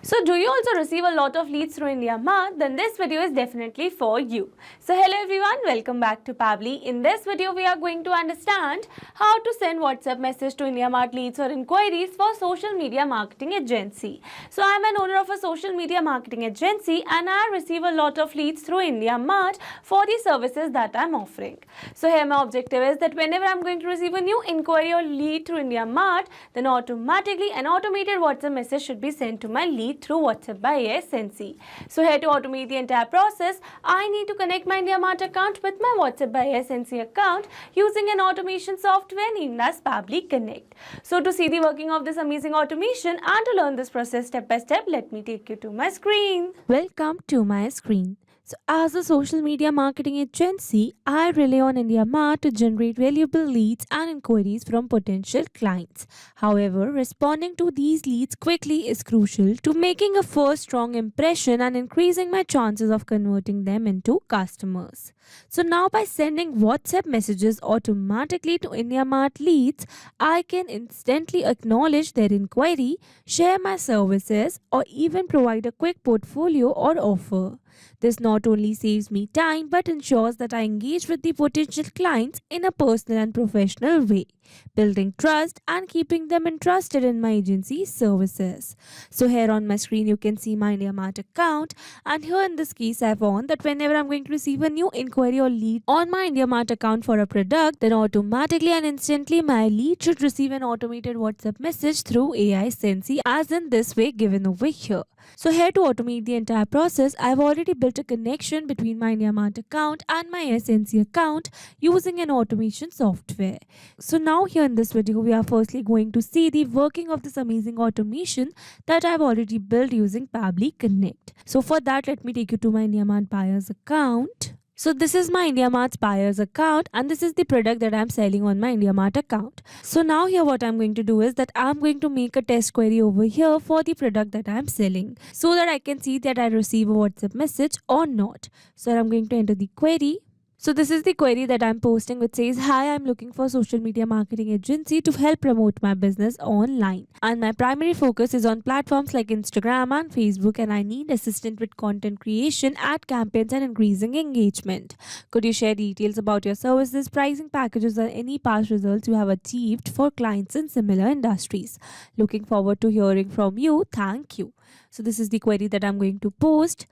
So do you also receive a lot of leads through IndiaMART? Then this video is definitely for you. So hello everyone, welcome back to Pabbly. In this video we are going to understand how to send WhatsApp message to IndiaMART leads or inquiries for social media marketing agency. So I am an owner of a social media marketing agency and I receive a lot of leads through IndiaMART for the services that I am offering. So here my objective is that whenever I am going to receive a new inquiry or lead through IndiaMART, then automatically an automated WhatsApp message should be sent to my lead through WhatsApp by SNC. So here to automate the entire process, I need to connect my IndiaMART account with my WhatsApp by SNC account using an automation software named as Pabbly Connect. So to see the working of this amazing automation and to learn this process step by step, let me take you to my screen. Welcome to my screen. So as a social media marketing agency, I rely on IndiaMART to generate valuable leads and inquiries from potential clients. However, responding to these leads quickly is crucial to making a first strong impression and increasing my chances of converting them into customers. So now by sending WhatsApp messages automatically to IndiaMART leads, I can instantly acknowledge their inquiry, share my services, or even provide a quick portfolio or offer. This not only saves me time but ensures that I engage with the potential clients in a personal and professional way, building trust and keeping them interested in my agency's services. So here on my screen you can see my IndiaMART account, and here in this case I have on that whenever I'm going to receive a new inquiry or lead on my IndiaMART account for a product, then automatically and instantly my lead should receive an automated WhatsApp message through AI Sensi, as in this way given over here. So here to automate the entire process, I've already built a connection between my IndiaMART account and my SNC account using an automation software. So now here in this video, we are firstly going to see the working of this amazing automation that I've already built using Pabbly Connect. So for that, let me take you to my IndiaMART buyer's account. So this is my IndiaMART's buyer's account and this is the product that I'm selling on my IndiaMART account. So now here what I'm going to do is that I'm going to make a test query over here for the product that I'm selling so that I can see that I receive a WhatsApp message or not. So I'm going to enter the query. So this is the query that I'm posting, which says, hi, I'm looking for social media marketing agency to help promote my business online. And my primary focus is on platforms like Instagram and Facebook, and I need assistance with content creation, ad campaigns and increasing engagement. Could you share details about your services, pricing packages and any past results you have achieved for clients in similar industries? Looking forward to hearing from you. Thank you. So this is the query that I'm going to post.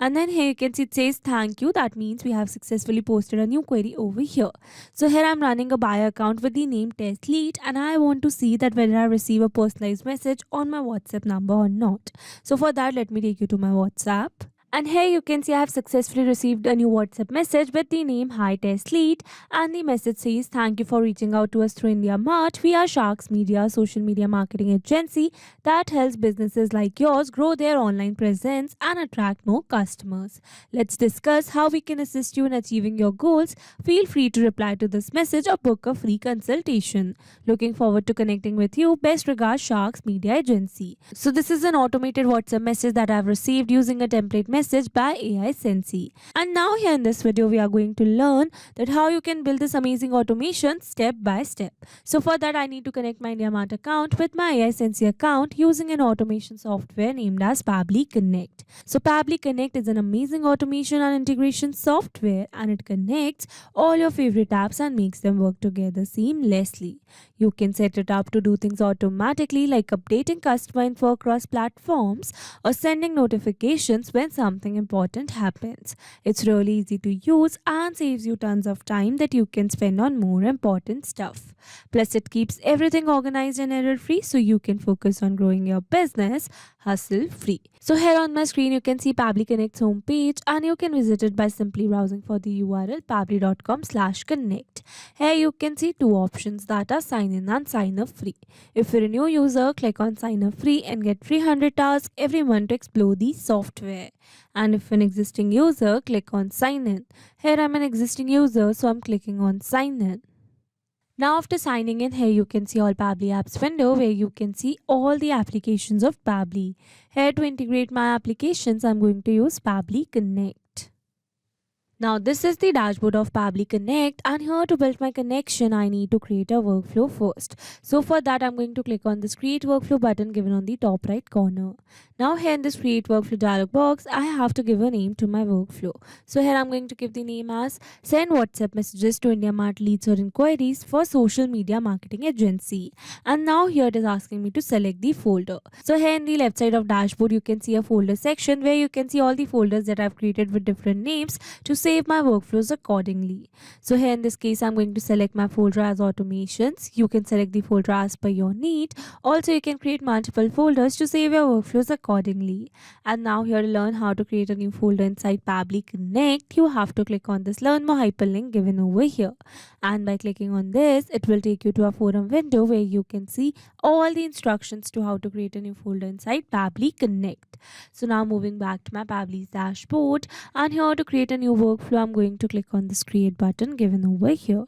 And then here you can see it says thank you. That means we have successfully posted a new query over here. So here I'm running a buyer account with the name test lead and I want to see that whether I receive a personalized message on my WhatsApp number or not. So for that, let me take you to my WhatsApp. And here you can see I have successfully received a new WhatsApp message with the name Hi Test Lead, and the message says thank you for reaching out to us through IndiaMART. We are Sharks Media, social media marketing agency that helps businesses like yours grow their online presence and attract more customers. Let's discuss how we can assist you in achieving your goals. Feel free to reply to this message or book a free consultation. Looking forward to connecting with you. Best regards, Sharks Media Agency. So this is an automated WhatsApp message that I've received using a template message by AI Sensi. And now here in this video we are going to learn that how you can build this amazing automation step by step. So for that I need to connect my IndiaMART account with my AI Sensi account using an automation software named as Pabbly Connect. So Pabbly Connect is an amazing automation and integration software and it connects all your favorite apps and makes them work together seamlessly. You can set it up to do things automatically like updating customer info across platforms or sending notifications when something important happens. It's really easy to use and saves you tons of time that you can spend on more important stuff. Plus it keeps everything organized and error free so you can focus on growing your business hassle free. So here on my screen you can see Pabbly Connect's homepage and you can visit it by simply browsing for the URL pabbly.com/connect. Here you can see two options that are sign in and sign up free. If you're a new user, click on sign up free and get 300 tasks every month to explore the software. And if an existing user, click on sign in. Here I'm an existing user, so I'm clicking on sign in. Now after signing in, here you can see all Pabbly apps window where you can see all the applications of Pabbly. Here to integrate my applications, I'm going to use Pabbly Connect. Now this is the dashboard of Pabbly Connect, and here to build my connection I need to create a workflow first. So for that I'm going to click on this create workflow button given on the top right corner. Now here in this create workflow dialog box I have to give a name to my workflow. So here I'm going to give the name as send WhatsApp messages to IndiaMART leads or inquiries for social media marketing agency. And now here it is asking me to select the folder. So here in the left side of dashboard you can see a folder section where you can see all the folders that I've created with different names to save my workflows accordingly. So here in this case I'm going to select my folder as automations. You can select the folder as per your need. Also you can create multiple folders to save your workflows accordingly. And now here to learn how to create a new folder inside Pabbly Connect, you have to click on this learn more hyperlink given over here. And by clicking on this it will take you to a forum window where you can see all the instructions to how to create a new folder inside Pabbly Connect. So now moving back to my Pabbly's dashboard, and here to create a new workflow I'm going to click on this create button given over here.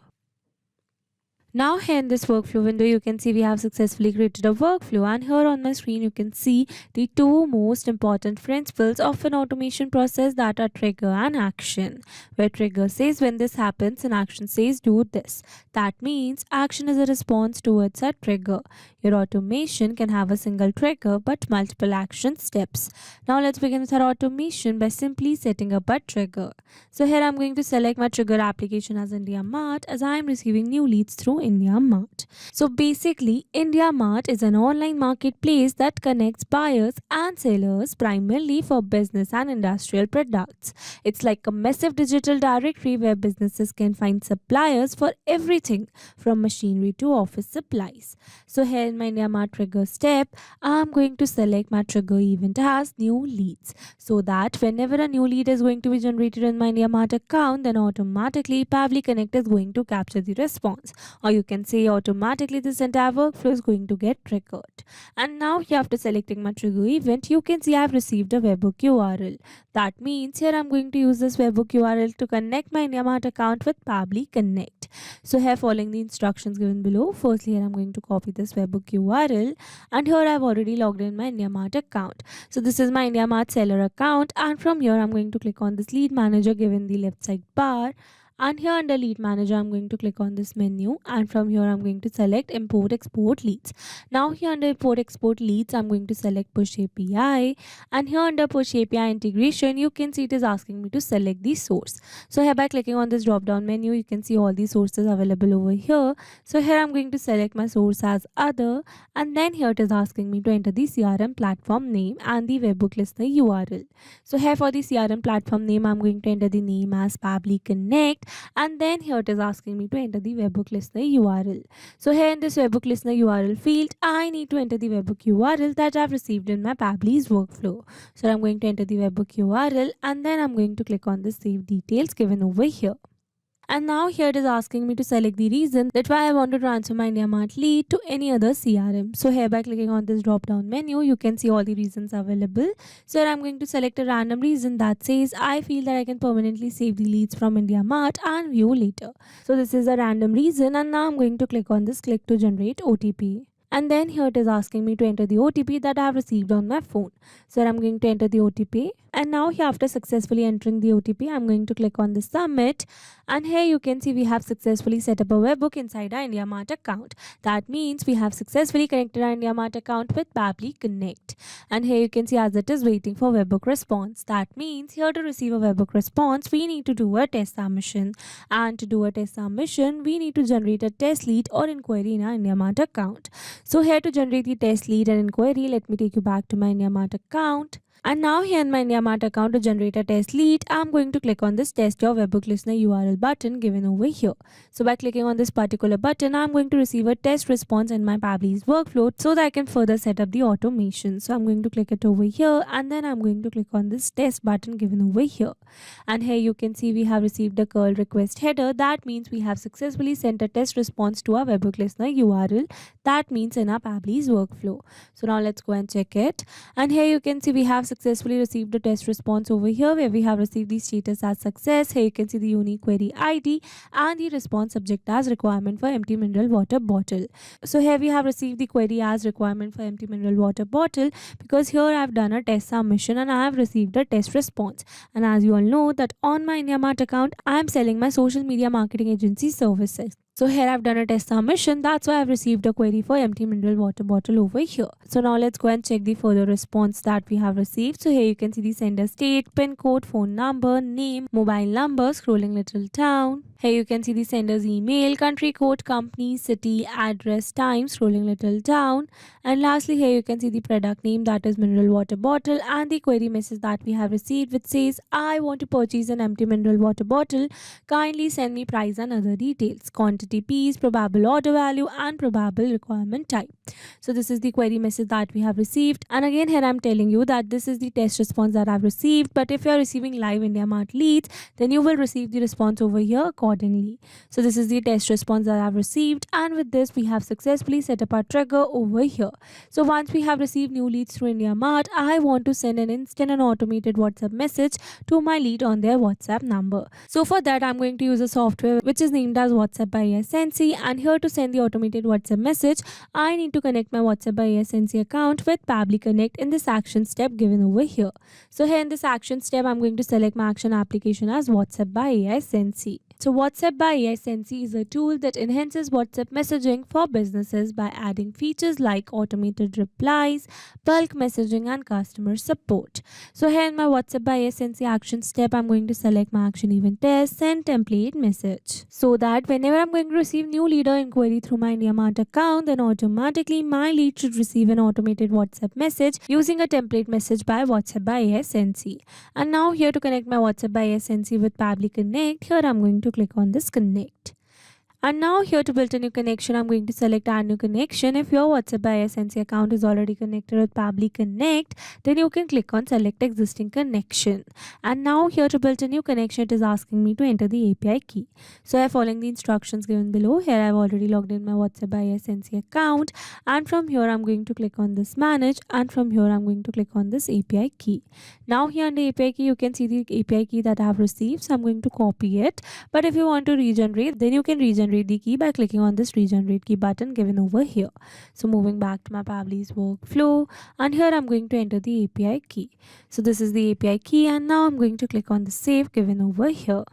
Now here in this workflow window you can see we have successfully created a workflow, and here on my screen you can see the two most important principles of an automation process, that are trigger and action. Where trigger says when this happens and action says do this. That means action is a response towards a trigger. Your automation can have a single trigger but multiple action steps. Now let's begin with our automation by simply setting up a trigger. So here I'm going to select my trigger application as IndiaMART, as I am receiving new leads through IndiaMART. So basically IndiaMART is an online marketplace that connects buyers and sellers primarily for business and industrial products. It's like a massive digital directory where businesses can find suppliers for everything from machinery to office supplies. So here in my IndiaMART trigger step, I'm going to select my trigger event as new leads, so that whenever a new lead is going to be generated in my IndiaMART account, then automatically Pabbly Connect is going to capture the response, or you can say automatically this entire workflow is going to get triggered. And now here after selecting my trigger event, you can see I've received a webhook URL. That means here I'm going to use this webhook URL to connect my IndiaMART account with Pabbly Connect. So here following the instructions given below, firstly here I'm going to copy this webhook URL, and here I've already logged in my IndiaMART account. So this is my IndiaMART seller account, and from here I'm going to click on this lead manager given the left side bar. And here under lead manager I'm going to click on this menu, and from here I'm going to select import export leads. Now here under import export leads I'm going to select push API, and here under push API integration you can see it is asking me to select the source. So here by clicking on this drop down menu you can see all the sources available over here. So here I'm going to select my source as other, and then here it is asking me to enter the CRM platform name and the webhook listener URL. So here for the CRM platform name I'm going to enter the name as Pabbly Connect, and then here it is asking me to enter the webhook listener URL. So here in this webhook listener URL field I need to enter the webhook URL that I've received in my Pabbly's workflow. So I'm going to enter the webhook URL, and then I'm going to click on the save details given over here. And now here it is asking me to select the reason that why I want to transfer my IndiaMART lead to any other CRM. So here by clicking on this drop down menu you can see all the reasons available. So here I'm going to select a random reason that says I feel that I can permanently save the leads from IndiaMART and view later. So this is a random reason, and now I'm going to click on this click to generate OTP. And then here it is asking me to enter the OTP that I have received on my phone. So I'm going to enter the OTP, and now here after successfully entering the OTP I'm going to click on the submit, and here you can see we have successfully set up a webhook inside our IndiaMART account. That means we have successfully connected our IndiaMART account with Pabbly Connect. And here you can see as it is waiting for webhook response. That means here to receive a webhook response we need to do a test submission, and to do a test submission we need to generate a test lead or inquiry in our IndiaMART account. So here to generate the test lead and inquiry, let me take you back to my IndiaMART account. And now here in my IndiaMART account to generate a test lead, I'm going to click on this test your webhook listener URL button given over here. So by clicking on this particular button, I'm going to receive a test response in my Pabbly's workflow so that I can further set up the automation. So I'm going to click it over here, and then I'm going to click on this test button given over here. And here you can see we have received a curl request header. That means we have successfully sent a test response to our webhook listener URL. That means in our Pabbly's workflow. So now let's go and check it. And here you can see we have have successfully received a test response over here where we have received the status as success. Here you can see the unique query ID and the response subject as requirement for empty mineral water bottle. So here we have received the query as requirement for empty mineral water bottle because here I have done a test submission and I have received a test response. And as you all know that on my IndiaMART account, I am selling my social media marketing agency services. So here I've done a test submission. That's why I've received a query for empty mineral water bottle over here. So now let's go and check the further response that we have received. So here you can see the sender state, pin code, phone number, name, mobile number, scrolling little down. Here you can see the sender's email, country code, company, city, address, time, scrolling little down. And lastly, here you can see the product name, that is mineral water bottle, and the query message that we have received which says, I want to purchase an empty mineral water bottle. Kindly send me price and other details, quantity piece, probable order value, and probable requirement type. So this is the query message that we have received. And again, here I'm telling you that this is the test response that I've received. But if you're receiving live IndiaMART leads, then you will receive the response over here accordingly. So this is the test response that I've received. And with this, we have successfully set up our trigger over here. So once we have received new leads through IndiaMART, I want to send an instant and automated WhatsApp message to my lead on their WhatsApp number. So for that, I'm going to use a software which is named as WhatsApp by SNC, and here to send the automated WhatsApp message, I need to connect my WhatsApp by SNC account with Pabbly Connect in this action step given over here. So here in this action step, I'm going to select my action application as WhatsApp by SNC. So WhatsApp by SNC is a tool that enhances WhatsApp messaging for businesses by adding features like automated replies, bulk messaging, and customer support. So here in my WhatsApp by SNC action step, I'm going to select my action event test, send template message. So that whenever I'm going to receive new leader inquiry through my IndiaMART account, then automatically my lead should receive an automated WhatsApp message using a template message by WhatsApp by SNC. And now here to connect my WhatsApp by SNC with Pabbly Connect, here I'm going to click on this connect. And now here to build a new connection, I'm going to select add new connection. If your WhatsApp by SNC account is already connected with Pabbly Connect, then you can click on select existing connection. And now here to build a new connection, it is asking me to enter the API key. So I'm following the instructions given below. Here I've already logged in my WhatsApp by SNC account. And from here I'm going to click on this manage. And from here I'm going to click on this API key. Now here under API key, you can see the API key that I have received. So I'm going to copy it. But if you want to regenerate, then you can regenerate the key by clicking on this regenerate key button given over here. So moving back to my Pabbly's workflow, and here I'm going to enter the API key. So this is the API key, and now I'm going to click on the save given over here.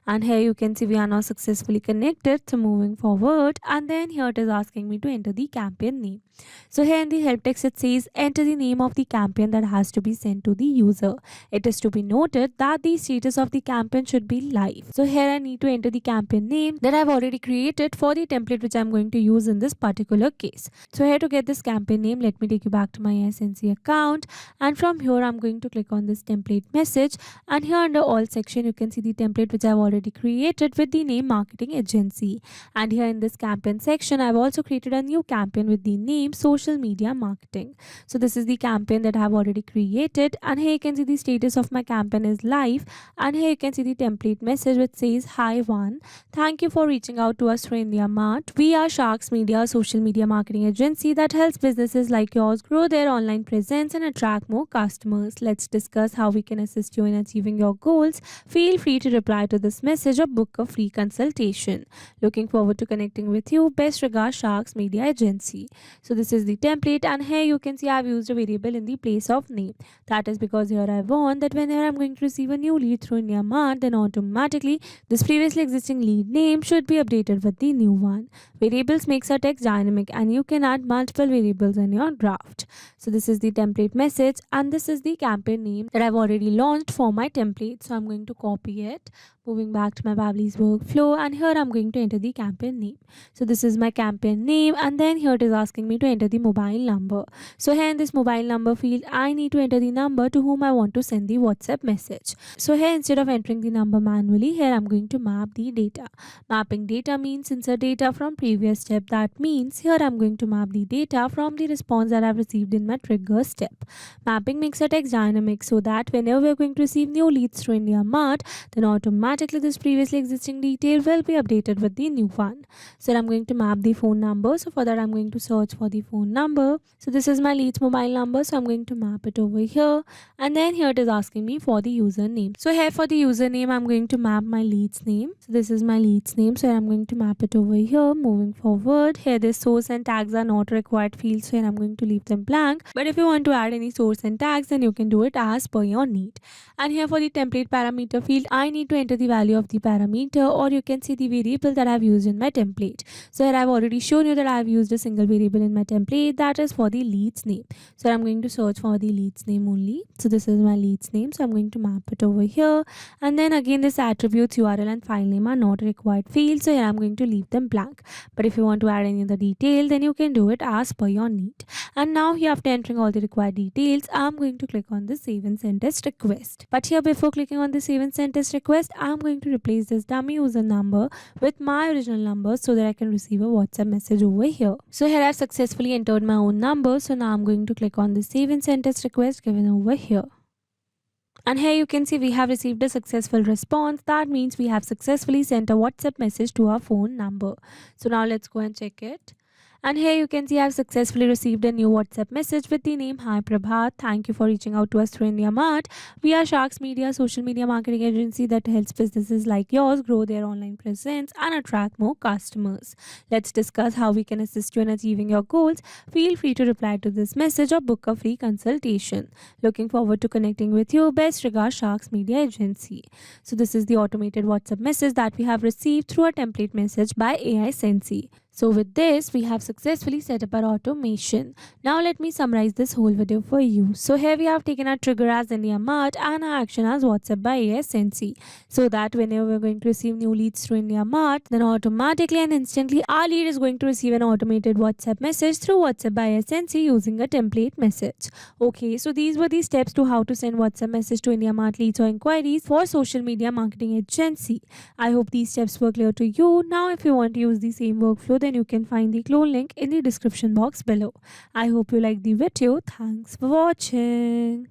And here you can see we are now successfully connected. So moving forward, and then here it is asking me to enter the campaign name. So here in the help text it says enter the name of the campaign that has to be sent to the user. It is to be noted that the status of the campaign should be live. So here I need to enter the campaign name that I've already created for the template which I'm going to use in this particular case. So here to get this campaign name, let me take you back to my SNC account, and from here I'm going to click on this template message, and here under all section you can see the template which I've already created with the name marketing agency. And here in this campaign section, I've also created a new campaign with the name social media marketing. So this is the campaign that I have already created, and here you can see the status of my campaign is live, and here you can see the template message which says hi one, thank you for reaching out to us through IndiaMART. We are Sharks Media, social media marketing agency that helps businesses like yours grow their online presence and attract more customers. Let's discuss how we can assist you in achieving your goals. Feel free to reply to this message or book a free consultation. Looking forward to connecting with you. Best regards, Sharks Media Agency. So this is the template, and here you can see I've used a variable in the place of name. That is because here I want that whenever I'm going to receive a new lead through IndiaMART, then automatically this previously existing lead name should be updated with the new one. Variables makes our text dynamic, and you can add multiple variables in your draft. So this is the template message, and this is the campaign name that I've already launched for my template. So I'm going to copy it. Moving back to my Pabbly's workflow, and here I'm going to enter the campaign name. So this is my campaign name, and then here it is asking me to enter the mobile number. So here in this mobile number field, I need to enter the number to whom I want to send the WhatsApp message. So here instead of entering the number manually, here I'm going to map the data. Mapping data means insert data from previous step. That means here I'm going to map the data from the response that I've received in my trigger step. Mapping makes a text dynamic so that whenever we're going to receive new leads through IndiaMART, then automatically this previously existing detail will be updated with the new one. So I'm going to map the phone number. So for that I'm going to search for the phone number. So this is my lead's mobile number, so I'm going to map it over here, and then here it is asking me for the username. So here for the username I'm going to map my lead's name. So this is my lead's name, so I'm going to map it over here. Moving forward, here this source and tags are not required fields, so here I'm going to leave them blank. But if you want to add any source and tags, then you can do it as per your need. And here for the template parameter field, I need to enter the value of the parameter, or you can see the variable that I've used in my template. So here I've already shown you that I've used a single variable in my template, that is for the lead's name. So I'm going to search for the lead's name only. So this is my lead's name, so I'm going to map it over here. And then again, this attributes, URL and file name are not required fields, so here I'm going to leave them blank. But if you want to add any other detail, then you can do it as per your need. And now here, after entering all the required details, I'm going to click on the save and send test request. But here, before clicking on the save and send test request, I'm going to replace this dummy user number with my original number so that I can receive a WhatsApp message over here. So here I've successfully entered my own number. So now I'm going to click on the save and send test request given over here. And here you can see we have received a successful response. That means we have successfully sent a WhatsApp message to our phone number. So now let's go and check it. And here you can see I've successfully received a new WhatsApp message with the name, "Hi Prabhat, thank you for reaching out to us through IndiaMART. We are Sharks Media, social media marketing agency that helps businesses like yours grow their online presence and attract more customers. Let's discuss how we can assist you in achieving your goals. Feel free to reply to this message or book a free consultation. Looking forward to connecting with you. Best regards, Sharks Media Agency." So this is the automated WhatsApp message that we have received through a template message by AI Sensei. So with this, we have successfully set up our automation. Now let me summarize this whole video for you. So here we have taken our trigger as IndiaMART and our action as WhatsApp by AI Sensei. So that whenever we're going to receive new leads through IndiaMART, then automatically and instantly our lead is going to receive an automated WhatsApp message through WhatsApp by AI Sensei using a template message. Okay, so these were the steps to how to send WhatsApp message to IndiaMART leads or inquiries for social media marketing agency. I hope these steps were clear to you. Now if you want to use the same workflow, then you can find the clone link in the description box below. I hope you liked the video. Thanks for watching.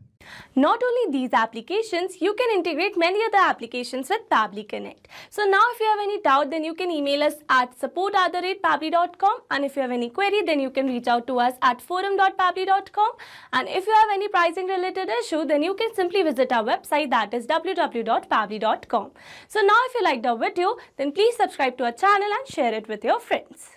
Not only these applications, you can integrate many other applications with Pabbly Connect. So now if you have any doubt, then you can email us at support@pabbly.com, and if you have any query, then you can reach out to us at forum.pabbly.com, and if you have any pricing related issue, then you can simply visit our website, that is www.pabbly.com. So now if you liked our video, then please subscribe to our channel and share it with your friends.